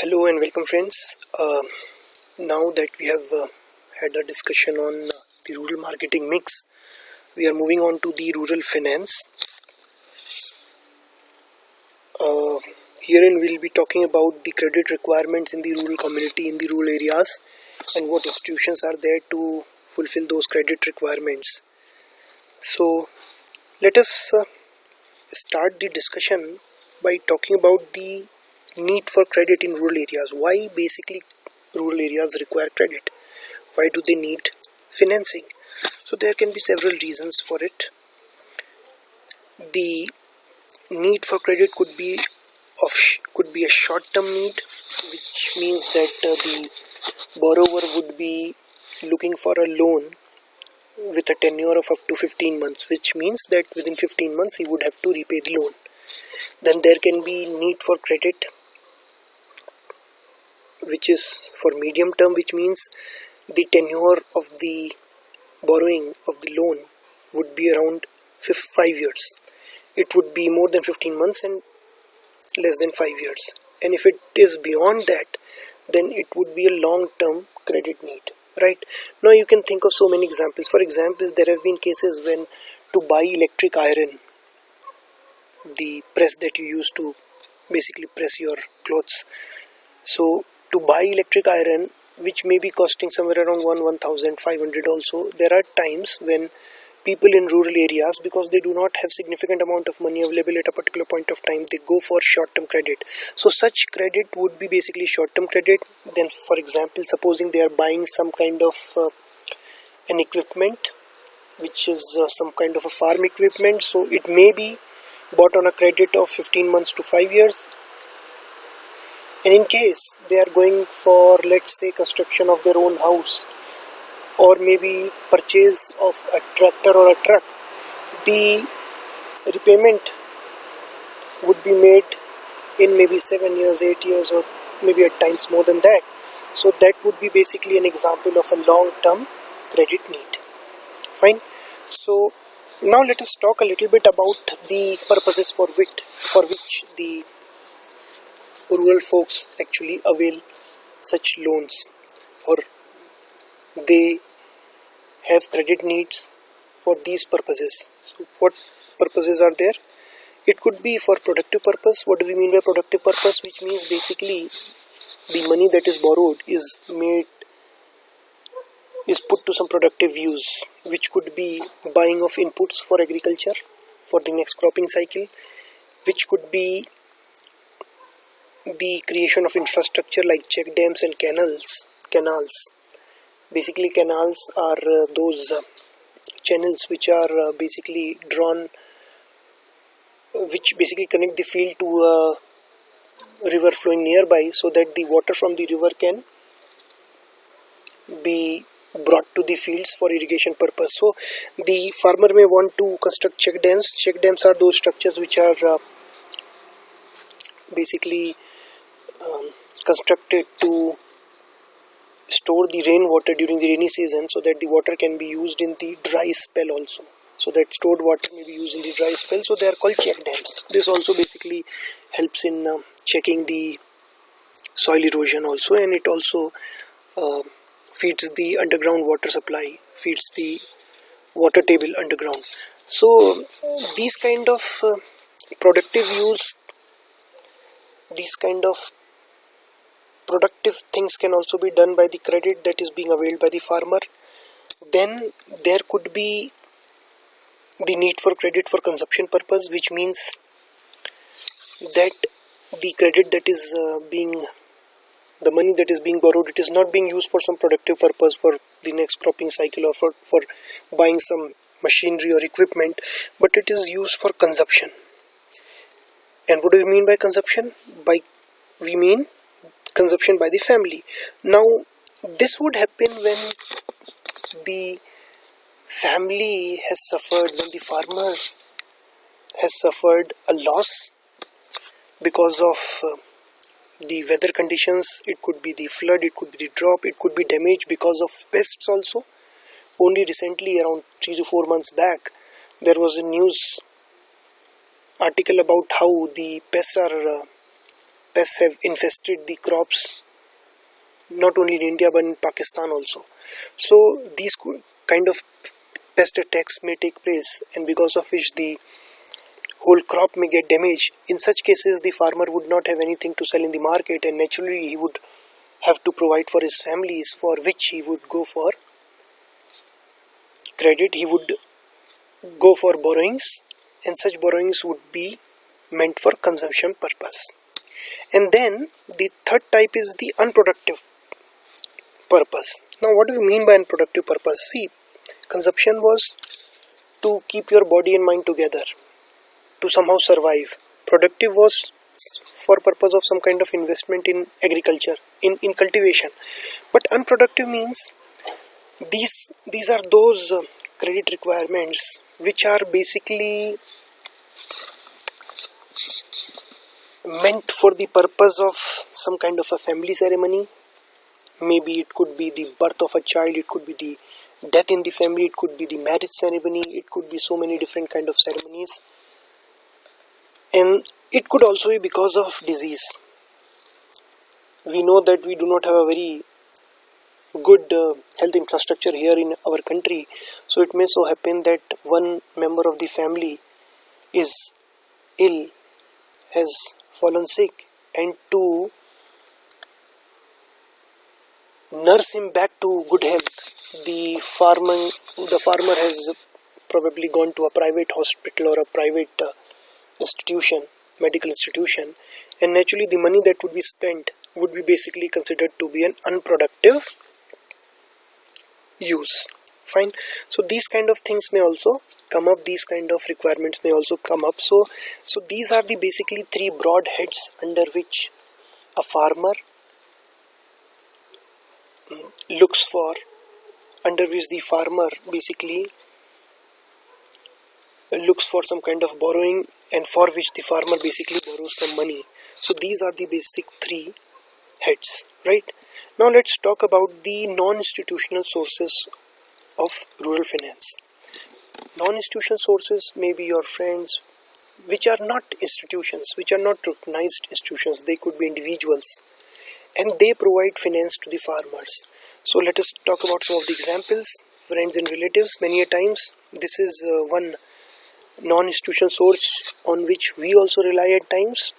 Hello and welcome friends. Now that we have had a discussion on the rural marketing mix, we are moving on to the rural finance. Herein we'll be talking about the credit requirements in the rural community, in the rural areas, and what institutions are there to fulfill those credit requirements. So let us start the discussion by talking about the need for credit in rural areas. Why basically rural areas require credit? Why do they need financing? So there can be several reasons for it. The need for credit could be a short-term need, which means that the borrower would be looking for a loan with a tenure of up to 15 months, which means that within 15 months he would have to repay the loan. Then there can be need for credit which is for medium term, which means the tenure of the borrowing of the loan would be around 5 years. It would be more than 15 months and less than 5 years. And if it is beyond that, then it would be a long term credit need. Right? Now you can think of so many examples. For example, there have been cases when to buy electric iron, the press that you use to basically press your clothes. So to buy electric iron, which may be costing somewhere around 1,500 also, there are times when people in rural areas, because they do not have significant amount of money available at a particular point of time, they go for short-term credit. So such credit would be basically short-term credit. Then for example, supposing they are buying some kind of an equipment, which is some kind of a farm equipment, so it may be bought on a credit of 15 months to 5 years. And in case they are going for, let's say, construction of their own house, or maybe purchase of a tractor or a truck, the repayment would be made in maybe 7 years, 8 years, or maybe at times more than that. So that would be basically an example of a long-term credit need. Fine. So now let us talk a little bit about the purposes for which the rural folks actually avail such loans, or they have credit needs for these purposes. So what purposes are there? It could be for productive purpose. What do we mean by productive purpose? Which means basically the money that is borrowed is put to some productive use, which could be buying of inputs for agriculture for the next cropping cycle, which could be the creation of infrastructure like check dams and canals. Basically canals are those channels which are basically drawn, which basically connect the field to a river flowing nearby, so that the water from the river can be brought to the fields for irrigation purpose. So the farmer may want to construct check dams. Check dams are those structures which are basically constructed to store the rainwater during the rainy season, so that the water can be used in the dry spell also. So that stored water may be used in the dry spell. So they are called check dams. This also basically helps in checking the soil erosion also, and it also feeds the underground water supply, feeds the water table underground. So these kind of productive use, these kind of productive things can also be done by the credit that is being availed by the farmer. Then there could be the need for credit for consumption purpose, which means that the credit that is the money that is being borrowed, it is not being used for some productive purpose for the next cropping cycle, or for buying some machinery or equipment, but it is used for consumption. And what do we mean by consumption? We mean consumption by the family. Now this would happen when the family has suffered, when the farmer has suffered a loss because of the weather conditions. It could be the flood, it could be the drop, it could be damage because of pests also. Only recently, around 3 to 4 months back, there was a news article about how the pests are pests have infested the crops, not only in India but in Pakistan also. So these kind of pest attacks may take place, and because of which the whole crop may get damaged. In such cases, the farmer would not have anything to sell in the market, and naturally he would have to provide for his families, for which he would go for credit. He would go for borrowings, and such borrowings would be meant for consumption purpose. And then the third type is the unproductive purpose. Now what do we mean by unproductive purpose? See, consumption was to keep your body and mind together, to somehow survive. Productive was for purpose of some kind of investment in agriculture, in cultivation. But unproductive means these are those credit requirements which are basically meant for the purpose of some kind of a family ceremony. Maybe it could be the birth of a child, it could be the death in the family, it could be the marriage ceremony, it could be so many different kind of ceremonies. And it could also be because of disease. We know that we do not have a very good health infrastructure here in our country, so it may so happen that one member of the family is ill, has fallen sick, and to nurse him back to good health, the farmer has probably gone to a private hospital or a private medical institution, and naturally the money that would be spent would be basically considered to be an unproductive use. Fine. So these kind of things may also come up, these kind of requirements may also come up. So these are the basically three broad heads under which a farmer looks for, under which the farmer basically looks for some kind of borrowing, and for which the farmer basically borrows some money. So these are the basic three heads, right? Now let's talk about the non-institutional sources of rural finance. Non-institutional sources may be your friends, which are not institutions, which are not recognized institutions. They could be individuals, and they provide finance to the farmers. So let us talk about some of the examples. Friends and relatives, many a times this is one non-institutional source on which we also rely at times.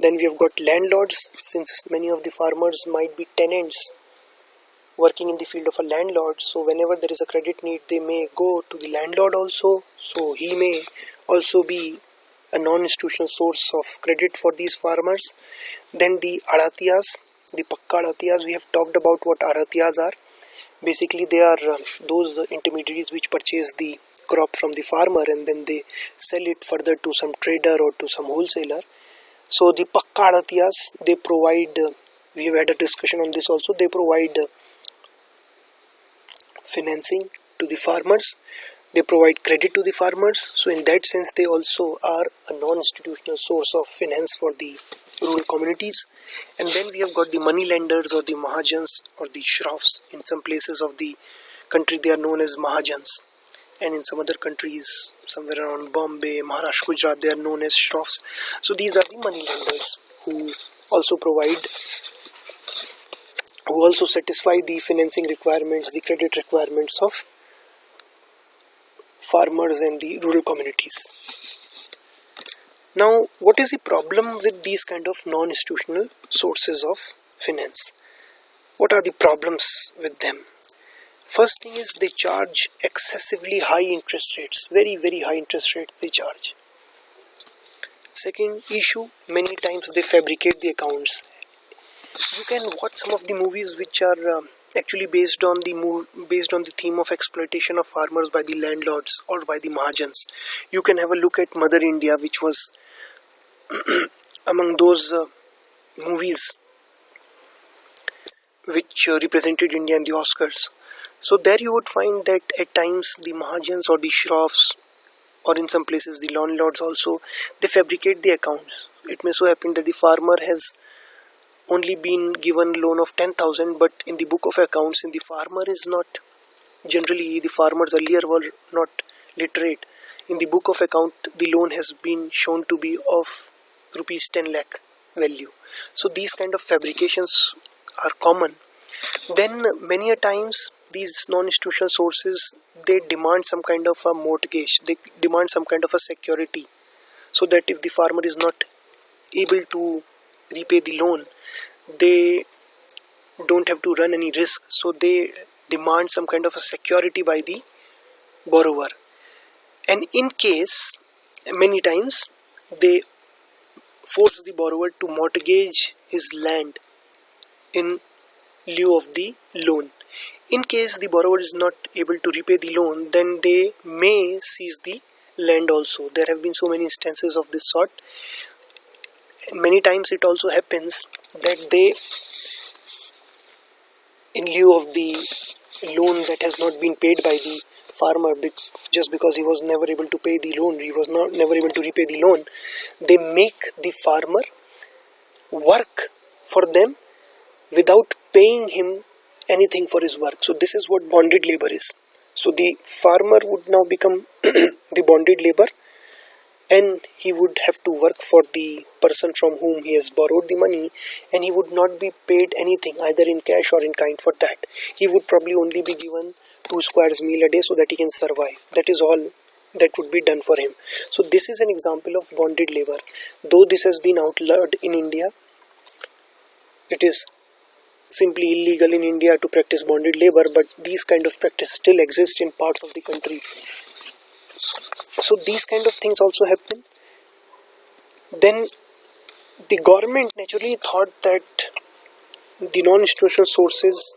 Then we have got landlords, since many of the farmers might be tenants working in the field of a landlord. So whenever there is a credit need, they may go to the landlord also. So he may also be a non-institutional source of credit for these farmers. Then the adatiyas, the pakka adatiyas, we have talked about what adatiyas are. Basically they are those intermediaries which purchase the crop from the farmer and then they sell it further to some trader or to some wholesaler. So the pakka adatiyas, they provide, we have had a discussion on this also, they provide financing to the farmers, they provide credit to the farmers. So in that sense they also are a non-institutional source of finance for the rural communities. And then we have got the money lenders or the mahajans or the shroffs. In some places of the country they are known as mahajans, and in some other countries, somewhere around Bombay, Maharashtra, Gujarat, they are known as shroffs. So these are the money lenders who also provide, who also satisfy the financing requirements, the credit requirements of farmers and the rural communities. Now, what is the problem with these kind of non-institutional sources of finance? What are the problems with them? First thing is they charge excessively high interest rates, very high interest rates they charge. Second issue, many times they fabricate the accounts. You can watch some of the movies which are actually based on the theme of exploitation of farmers by the landlords or by the mahajans. You can have a look at Mother India, which was among those movies which represented India in the Oscars. So there you would find that at times the mahajans or the shroffs, or in some places the landlords also, they fabricate the accounts. It may so happen that the farmer has only been given loan of 10,000, but in the book of accounts, in the farmer is not, generally the farmers earlier were not literate. In the book of account, the loan has been shown to be of rupees 10 lakh, value. So these kind of fabrications are common. Then many a times these non-institutional sources, they demand some kind of a mortgage, they demand some kind of a security, so that if the farmer is not able to repay the loan, they don't have to run any risk. So they demand some kind of a security by the borrower, and in case many times they force the borrower to mortgage his land in lieu of the loan. In case the borrower is not able to repay the loan, then they may seize the land also. There have been so many instances of this sort. Many times it also happens that they, in lieu of the loan that has not been paid by the farmer, just because he was never able to pay the loan, he was never able to repay the loan, they make the farmer work for them without paying him anything for his work. So this is what bonded labor is. So the farmer would now become the bonded labor, and he would have to work for the person from whom he has borrowed the money, and he would not be paid anything either in cash or in kind for that. He would probably only be given 2 squares meal a day so that he can survive. That is all that would be done for him. So this is an example of bonded labor. Though this has been outlawed in India, it is simply illegal in India to practice bonded labor, but these kind of practice still exist in parts of the country. So these kind of things also happen. Then the government naturally thought that the non-institutional sources,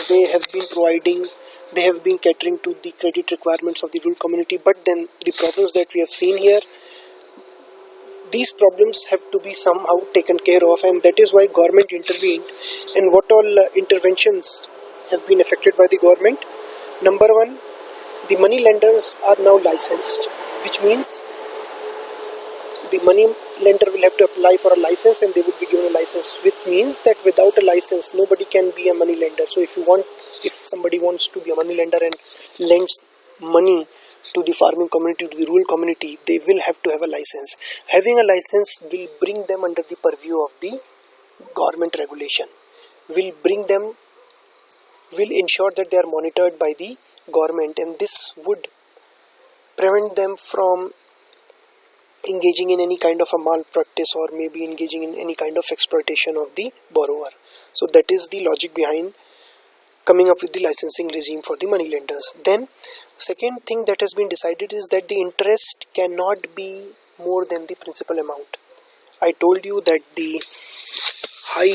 they have been catering to the credit requirements of the rural community, but then the problems that we have seen here, these problems have to be somehow taken care of, and that is why government intervened. And what all interventions have been effected by the government? Number one, the money lenders are now licensed, which means the money lender will have to apply for a license and they would be given a license, which means that without a license nobody can be a money lender. So if somebody wants to be a money lender and lends money to the farming community, to the rural community, they will have to have a license. Having a license will bring them under the purview of the government regulation, will ensure that they are monitored by the government, and this would prevent them from engaging in any kind of a malpractice or maybe engaging in any kind of exploitation of the borrower. So that is the logic behind coming up with the licensing regime for the money lenders. Then second thing that has been decided is that the interest cannot be more than the principal amount. I told you that the high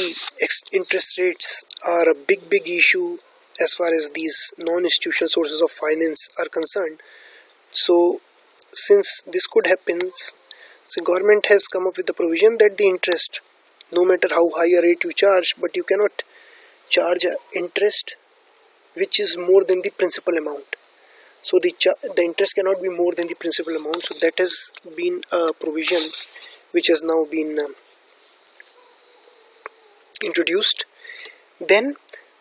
interest rates are a big issue as far as these non-institutional sources of finance are concerned. So since this could happen, so government has come up with the provision that the interest, no matter how high a rate you charge, but you cannot charge interest which is more than the principal amount. So the interest cannot be more than the principal amount. So that has been a provision which has now been introduced. Then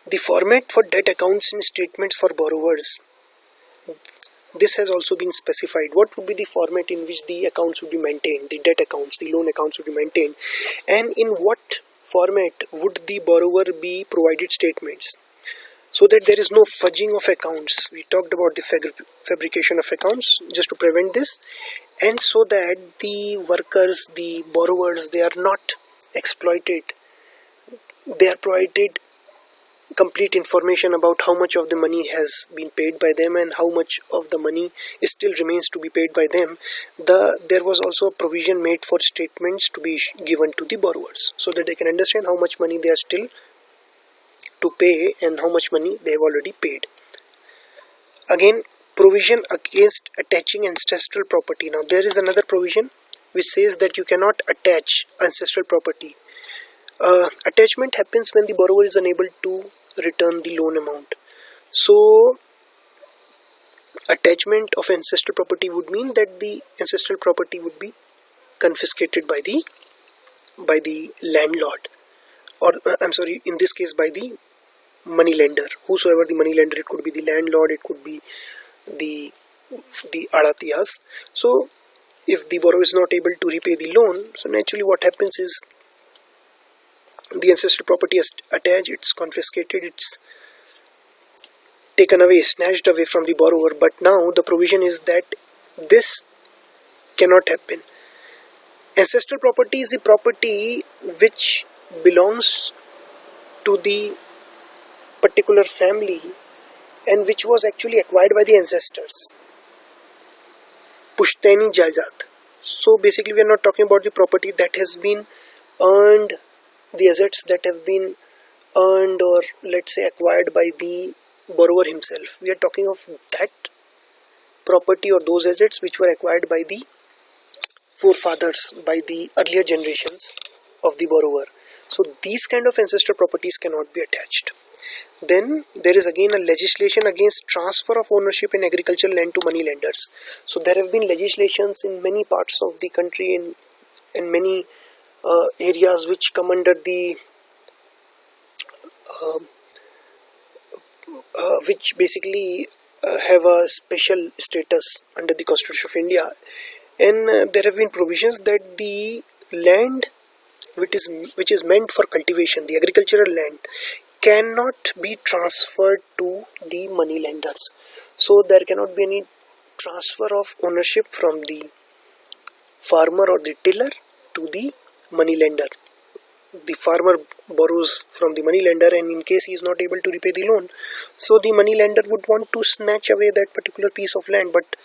the format for debt accounts and statements for borrowers, this has also been specified. What would be the format in which the accounts would be maintained, the debt accounts, the loan accounts would be maintained, and in what format would the borrower be provided statements, so that there is no fudging of accounts. We talked about the fabrication of accounts just to prevent this, and so that the workers, the borrowers, they are not exploited. They are provided complete information about how much of the money has been paid by them and how much of the money still remains to be paid by them. There was also a provision made for statements to be given to the borrowers, so that they can understand how much money they are still to pay and how much money they have already paid. Again, provision against attaching ancestral property. Now there is another provision which says that you cannot attach ancestral property. Attachment happens when the borrower is unable to return the loan amount. So attachment of ancestral property would mean that the ancestral property would be confiscated by the landlord, or in this case by the money lender, whosoever the money lender. It could be the landlord, it could be the adatiyas. So if the borrower is not able to repay the loan, so naturally what happens is the ancestral property is attached, it's confiscated, it's taken away, snatched away from the borrower. But now the provision is that this cannot happen. Ancestral property is the property which belongs to the particular family and which was actually acquired by the ancestors. Pushtani Jaizat. So basically we are not talking about the property that has been earned, the assets that have been earned or let's say acquired by the borrower himself. We are talking of that property or those assets which were acquired by the forefathers, by the earlier generations of the borrower. So these kind of ancestral properties cannot be attached. Then there is again a legislation against transfer of ownership in agricultural land to money lenders. So there have been legislations in many parts of the country, in many areas which come under the which basically have a special status under the Constitution of India, and there have been provisions that the land which is meant for cultivation, the agricultural land, cannot be transferred to the money lenders. So there cannot be any transfer of ownership from the farmer or the tiller to the money lender. The farmer borrows from the money lender, and in case he is not able to repay the loan, so the money lender would want to snatch away that particular piece of land, but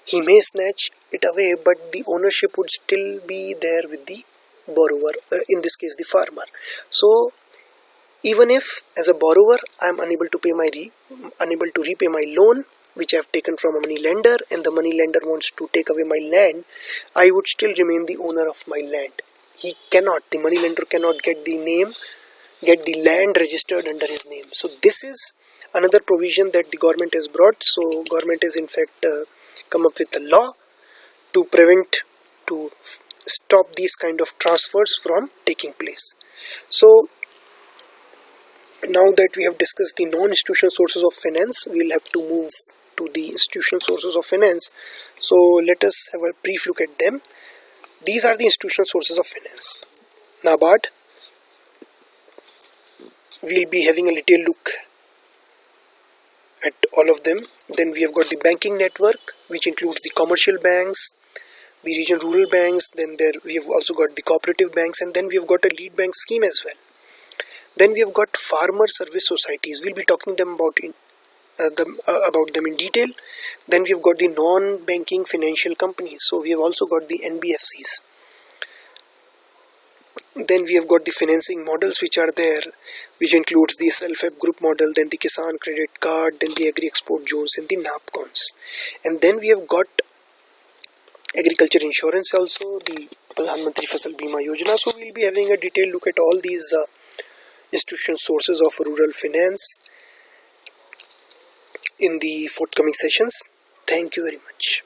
he may snatch it away, but the ownership would still be there with the borrower, in this case the farmer. So even if as a borrower I am unable to repay my loan which I have taken from a money lender, and the money lender wants to take away my land, I would still remain the owner of my land. The money lender cannot get the land registered under his name. So this is another provision that the government has brought. So government has in fact come up with a law to stop these kind of transfers from taking place. So now that we have discussed the non-institutional sources of finance, we'll have to move to the institutional sources of finance. So let us have a brief look at them. These are the institutional sources of finance. NABARD, we'll be having a detailed look at all of them. Then we have got the banking network, which includes the commercial banks, the regional rural banks, then we have also got the cooperative banks, and then we have got a lead bank scheme as well. Then we have got farmer service societies. We'll be talking about them in detail. Then we have got the non-banking financial companies. So we have also got the NBFCs. Then we have got the financing models which are there, which includes the self-help group model, then the Kisan credit card, then the agri-export zones, and the NAPCONs. And then we have got agriculture insurance also, the Pradhan Mantri Fasal Bima Yojana. So we'll be having a detailed look at all these institutional sources of rural finance in the forthcoming sessions. Thank you very much.